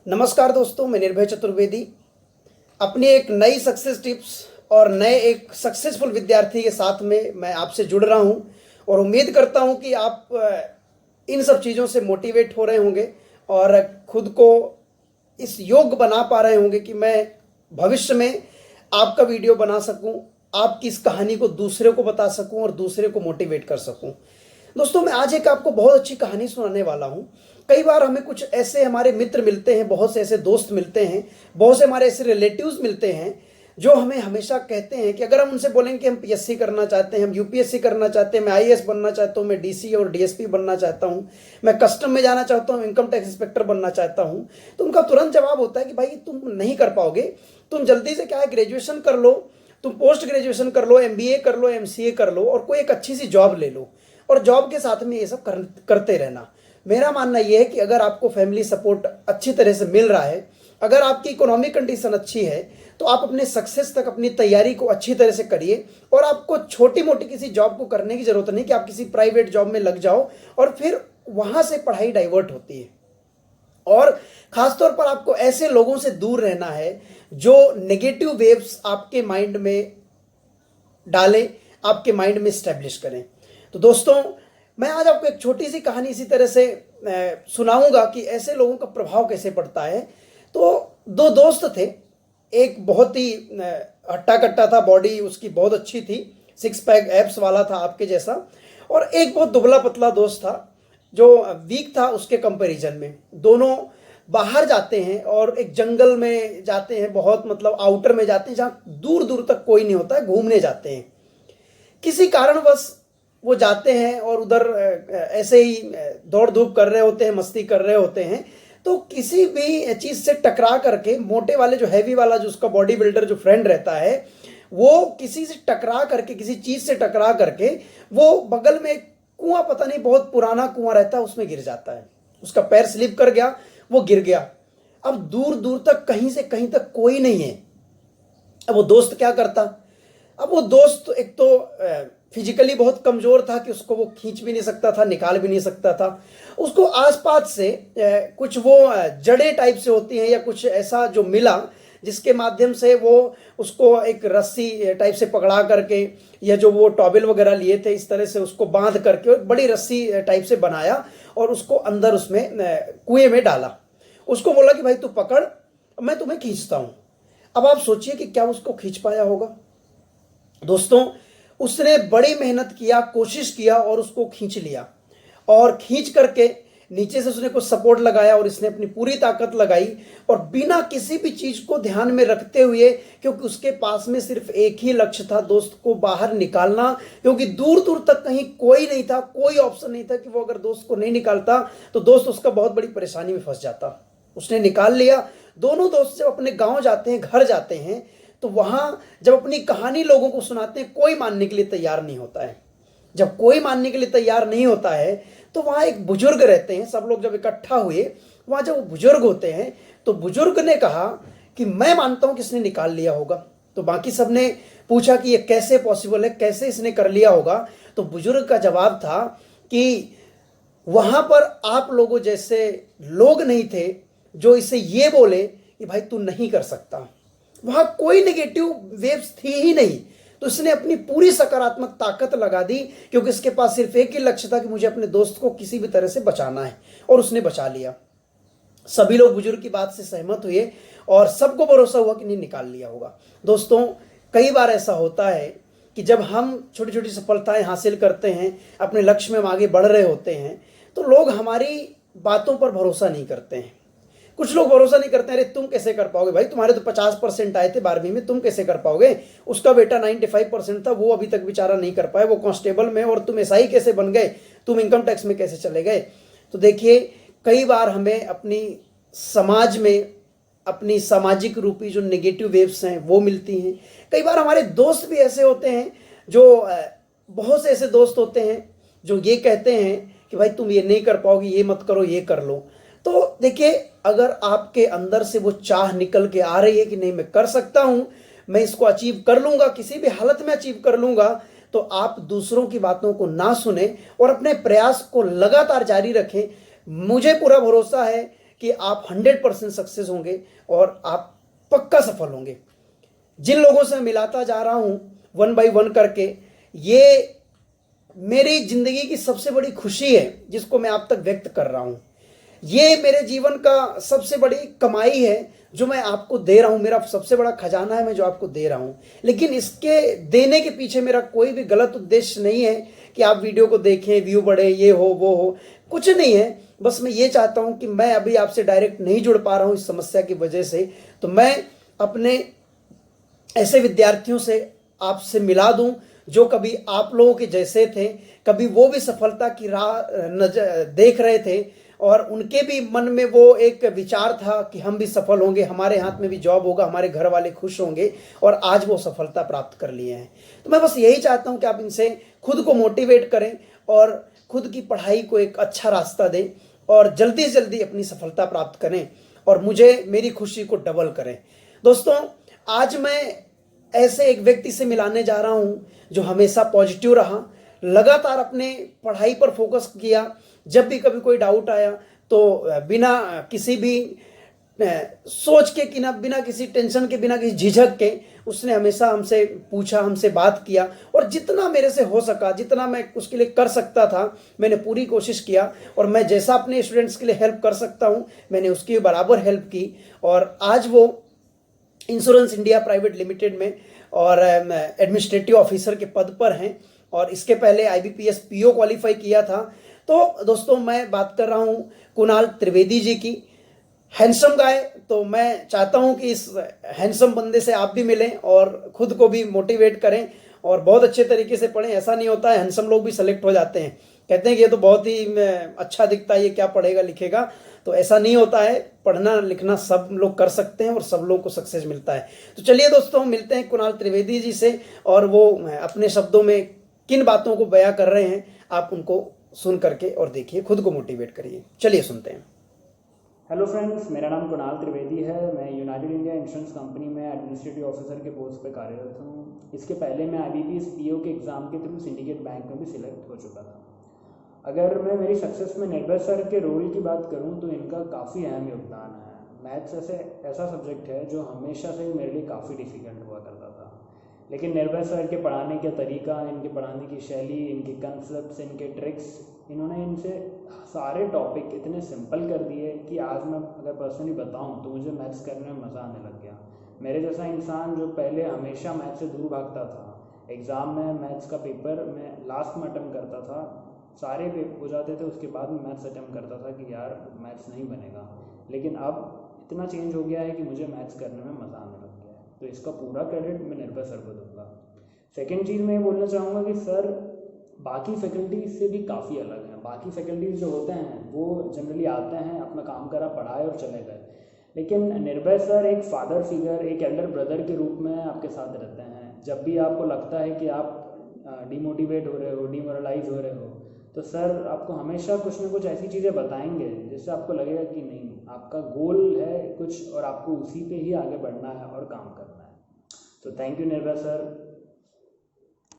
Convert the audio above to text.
नमस्कार दोस्तों, मैं निर्भय चतुर्वेदी अपनी एक नई सक्सेस टिप्स और नए एक सक्सेसफुल विद्यार्थी के साथ में मैं आपसे जुड़ रहा हूं और उम्मीद करता हूं कि आप इन सब चीज़ों से मोटिवेट हो रहे होंगे और खुद को इस योग्य बना पा रहे होंगे कि मैं भविष्य में आपका वीडियो बना सकूं, आपकी इस कहानी को दूसरे को बता सकूं और दूसरे को मोटिवेट कर सकूं। दोस्तों, मैं आज एक आपको बहुत अच्छी कहानी सुनाने वाला हूं। कई बार हमें कुछ ऐसे हमारे मित्र मिलते हैं, बहुत से ऐसे दोस्त मिलते हैं, बहुत से हमारे ऐसे रिलेटिव्स मिलते हैं जो हमें हमेशा कहते हैं कि अगर हम उनसे बोलेंगे कि हम पीएससी करना चाहते हैं, हम यूपीएससी करना चाहते हैं, मैं आईएएस बनना चाहता हूं, मैं डीसी और डीएसपी बनना चाहता हूं, मैं कस्टम में जाना चाहता हूं, इनकम टैक्स इंस्पेक्टर बनना चाहता हूं, तो उनका तुरंत जवाब होता है कि भाई तुम नहीं कर पाओगे, तुम जल्दी से क्या है ग्रेजुएशन कर लो, तुम पोस्ट ग्रेजुएशन कर लो, एमबीए कर लो, एमसीए कर लो और कोई एक अच्छी सी जॉब ले लो और जॉब के साथ में ये सब करते रहना। मेरा मानना यह है कि अगर आपको फैमिली सपोर्ट अच्छी तरह से मिल रहा है, अगर आपकी इकोनॉमिक कंडीशन अच्छी है, तो आप अपने सक्सेस तक अपनी तैयारी को अच्छी तरह से करिए और आपको छोटी मोटी किसी जॉब को करने की जरूरत नहीं कि आप किसी प्राइवेट जॉब में लग जाओ और फिर वहां से पढ़ाई डाइवर्ट होती है। और खासतौर पर आपको ऐसे लोगों से दूर रहना है जो नेगेटिव वेव्स आपके माइंड में डालें, आपके माइंड में स्टैब्लिश करें। तो दोस्तों, मैं आज आपको एक छोटी सी कहानी इसी तरह से सुनाऊंगा कि ऐसे लोगों का प्रभाव कैसे पड़ता है। तो दो दोस्त थे, एक बहुत ही हट्टा कट्टा था, बॉडी उसकी बहुत अच्छी थी, सिक्स पैक एब्स वाला था आपके जैसा, और एक बहुत दुबला पतला दोस्त था जो वीक था उसके कंपैरिजन में। दोनों बाहर जाते हैं और एक जंगल में जाते हैं, बहुत मतलब आउटर में जाते हैं जहाँ दूर दूर तक कोई नहीं होता है, घूमने जाते हैं। किसी कारणवश वो जाते हैं और उधर ऐसे ही दौड़ धूप कर रहे होते हैं, मस्ती कर रहे होते हैं, तो किसी भी चीज़ से टकरा करके मोटे वाले जो हैवी वाला जो उसका बॉडी बिल्डर जो फ्रेंड रहता है, वो किसी से टकरा करके, किसी चीज़ से टकरा करके वो बगल में एक कुआं, पता नहीं बहुत पुराना कुआं रहता है, उसमें गिर जाता है। उसका पैर स्लिप कर गया, वो गिर गया। अब दूर दूर तक कहीं से कहीं तक कोई नहीं है। अब वो दोस्त क्या करता? अब वो दोस्त एक तो फिजिकली बहुत कमजोर था कि उसको वो खींच भी नहीं सकता था, निकाल भी नहीं सकता था। उसको आसपास से कुछ वो जड़े टाइप से होती हैं या कुछ ऐसा जो मिला जिसके माध्यम से वो उसको एक रस्सी टाइप से पकड़ा करके, या जो वो टॉवेल वगैरह लिए थे इस तरह से उसको बांध करके बड़ी रस्सी टाइप से बनाया और उसको अंदर उसमें कुएं में डाला। उसको बोला कि भाई तू पकड़, मैं तुम्हें खींचता हूं। अब आप सोचिए कि क्या उसको खींच पाया होगा? दोस्तों, उसने बड़ी मेहनत किया, कोशिश किया और उसको खींच लिया, और खींच करके नीचे से उसने कुछ सपोर्ट लगाया और इसने अपनी पूरी ताकत लगाई और बिना किसी भी चीज को ध्यान में रखते हुए, क्योंकि उसके पास में सिर्फ एक ही लक्ष्य था, दोस्त को बाहर निकालना, क्योंकि दूर दूर तक कहीं कोई नहीं था, कोई ऑप्शन नहीं था कि वो अगर दोस्त को नहीं निकालता तो दोस्त उसका बहुत बड़ी परेशानी में फंस जाता। उसने निकाल लिया। दोनों दोस्त जब अपने गांव जाते हैं, घर जाते हैं, तो वहां जब अपनी कहानी लोगों को सुनाते हैं, कोई मानने के लिए तैयार नहीं होता है। जब कोई मानने के लिए तैयार नहीं होता है तो वहां एक बुजुर्ग रहते हैं। सब लोग जब इकट्ठा हुए, वहां जब वो बुजुर्ग होते हैं, तो बुजुर्ग ने कहा कि मैं मानता हूं कि इसने निकाल लिया होगा। तो बाकी सब ने पूछा कि ये कैसे पॉसिबल है, कैसे इसने कर लिया होगा? तो बुजुर्ग का जवाब था कि वहां पर आप लोगों जैसे लोग नहीं थे जो इसे ये बोले कि भाई तू नहीं कर सकता। वहां कोई नेगेटिव वेव्स थी ही नहीं। तो इसने अपनी पूरी सकारात्मक ताकत लगा दी, क्योंकि इसके पास सिर्फ एक ही लक्ष्य था कि मुझे अपने दोस्त को किसी भी तरह से बचाना है, और उसने बचा लिया। सभी लोग बुजुर्ग की बात से सहमत हुए और सबको भरोसा हुआ कि नहीं, निकाल लिया होगा। दोस्तों, कई बार ऐसा होता है कि जब हम छोटी छोटी सफलताएं हासिल करते हैं, अपने लक्ष्य में हम आगे बढ़ रहे होते हैं, तो लोग हमारी बातों पर भरोसा नहीं करते हैं। कुछ लोग भरोसा नहीं करते हैं, अरे तुम कैसे कर पाओगे भाई, तुम्हारे तो 50% आए थे 12वीं में, तुम कैसे कर पाओगे? उसका बेटा 95% था, वो अभी तक बेचारा नहीं कर पाया, वो कांस्टेबल में, और तुम एसआई कैसे बन गए, तुम इनकम टैक्स में कैसे चले गए? तो देखिए, कई बार हमें अपनी समाज में अपनी सामाजिक रूपी जो नेगेटिव वेव्स हैं वो मिलती हैं। कई बार हमारे दोस्त भी ऐसे होते हैं, जो बहुत से ऐसे दोस्त होते हैं जो ये कहते हैं कि भाई तुम ये नहीं कर पाओगे, ये मत करो, ये कर लो। तो देखिए, अगर आपके अंदर से वो चाह निकल के आ रही है कि नहीं मैं कर सकता हूं, मैं इसको अचीव कर लूंगा, किसी भी हालत में अचीव कर लूंगा, तो आप दूसरों की बातों को ना सुने और अपने प्रयास को लगातार जारी रखें। मुझे पूरा भरोसा है कि आप 100% सक्सेस होंगे और आप पक्का सफल होंगे। जिन लोगों से मिलाता जा रहा हूं वन बाय वन करके, ये मेरी जिंदगी की सबसे बड़ी खुशी है जिसको मैं आप तक व्यक्त कर रहा हूं। ये मेरे जीवन का सबसे बड़ी कमाई है जो मैं आपको दे रहा हूं, मेरा सबसे बड़ा खजाना है मैं जो आपको दे रहा हूं। लेकिन इसके देने के पीछे मेरा कोई भी गलत उद्देश्य नहीं है कि आप वीडियो को देखें, व्यू बढ़े, ये हो वो हो, कुछ नहीं है। बस मैं ये चाहता हूं कि मैं अभी आपसे डायरेक्ट नहीं जुड़ पा रहा हूं इस समस्या की वजह से, तो मैं अपने ऐसे विद्यार्थियों से आपसे मिला दूं जो कभी आप लोगों के जैसे थे, कभी वो भी सफलता की राह देख रहे थे और उनके भी मन में वो एक विचार था कि हम भी सफल होंगे, हमारे हाथ में भी जॉब होगा, हमारे घर वाले खुश होंगे, और आज वो सफलता प्राप्त कर लिए हैं। तो मैं बस यही चाहता हूं कि आप इनसे खुद को मोटिवेट करें और खुद की पढ़ाई को एक अच्छा रास्ता दें और जल्दी से जल्दी अपनी सफलता प्राप्त करें और मुझे, मेरी खुशी को डबल करें। दोस्तों, आज मैं ऐसे एक व्यक्ति से मिलाने जा रहा हूं जो हमेशा पॉजिटिव रहा, लगातार अपने पढ़ाई पर फोकस किया। जब भी कभी कोई डाउट आया तो बिना किसी भी सोच के, कि ना बिना किसी टेंशन के, बिना किसी झिझक के उसने हमेशा हमसे पूछा, हमसे बात किया, और जितना मेरे से हो सका, जितना मैं उसके लिए कर सकता था, मैंने पूरी कोशिश किया। और मैं जैसा अपने स्टूडेंट्स के लिए हेल्प कर सकता हूं, मैंने उसकी बराबर हेल्प की। और आज वो इंश्योरेंस इंडिया प्राइवेट लिमिटेड में और एडमिनिस्ट्रेटिव ऑफिसर के पद पर हैं, और इसके पहले IBPS PO क्वालिफाई किया था। तो दोस्तों, मैं बात कर रहा हूं कुणाल त्रिवेदी जी की। हैंडसम गाय, तो मैं चाहता हूं कि इस हैंडसम बंदे से आप भी मिलें और खुद को भी मोटिवेट करें और बहुत अच्छे तरीके से पढ़ें। ऐसा नहीं होता है हैंडसम लोग भी सेलेक्ट हो जाते हैं, कहते हैं कि ये तो बहुत ही अच्छा दिखता है, ये क्या पढ़ेगा लिखेगा, तो ऐसा नहीं होता है। पढ़ना लिखना सब लोग कर सकते हैं और सब लोग को सक्सेस मिलता है। तो चलिए दोस्तों, मिलते हैं कुणाल त्रिवेदी जी से, और वो अपने शब्दों में किन बातों को बयां कर रहे हैं, आप उनको सुन करके और देखिए, खुद को मोटिवेट करिए। चलिए सुनते हैं। हेलो फ्रेंड्स, मेरा नाम कुणाल त्रिवेदी है। मैं यूनाइटेड इंडिया इंश्योरेंस कंपनी में एडमिनिस्ट्रेटिव ऑफिसर के पोस्ट पे कार्यरत हूँ। इसके पहले मैं IBPS PO के एग्ज़ाम के थ्रू सिंडिकेट बैंक में भी सिलेक्ट हो चुका था। अगर मैं मेरी सक्सेस में निर्भय सर के रोल की बात करूँ तो इनका काफ़ी अहम योगदान है। मैथ्स ऐसा सब्जेक्ट है जो हमेशा से मेरे लिए काफ़ी डिफ़िकल्ट हुआ करता था, लेकिन निर्भय सर के पढ़ाने का तरीका, इनके पढ़ाने की शैली, इनके कंसेप्ट्स, इनके ट्रिक्स, इन्होंने इनसे सारे टॉपिक इतने सिंपल कर दिए कि आज मैं अगर पर्सनली बताऊं तो मुझे मैथ्स करने में मज़ा आने लग गया। मेरे जैसा इंसान जो पहले हमेशा मैथ्स से दूर भागता था, एग्ज़ाम में मैथ्स का पेपर मैं लास्ट में अटैम्प्ट करता था, सारे पेपर हो जाते थे उसके बाद मैं मैथ्स अटैम्प्ट करता था कि यार मैथ्स नहीं बनेगा, लेकिन अब इतना चेंज हो गया है कि मुझे मैथ्स करने में मज़ा आने लग गया है। तो इसका पूरा क्रेडिट मैं निर्भय सर को दूंगा। सेकेंड चीज़ मैं ये बोलना चाहूँगा कि सर बाकी फैकल्टीज से भी काफ़ी अलग हैं। बाकी फैकल्टीज जो होते हैं वो जनरली आते हैं, अपना काम करा, पढ़ाए और चले गए, लेकिन निर्भय सर एक फादर फिगर, एक एल्डर ब्रदर के रूप में आपके साथ रहते हैं। जब भी आपको लगता है कि आप डिमोटिवेट हो रहे हो, डिमोरलाइज हो रहे हो, तो सर आपको हमेशा कुछ ना कुछ ऐसी चीज़ें बताएंगे जिससे आपको लगेगा कि नहीं, आपका गोल है कुछ और आपको उसी पे ही आगे बढ़ना है और काम करना है। तो थैंक यू निर्भय सर।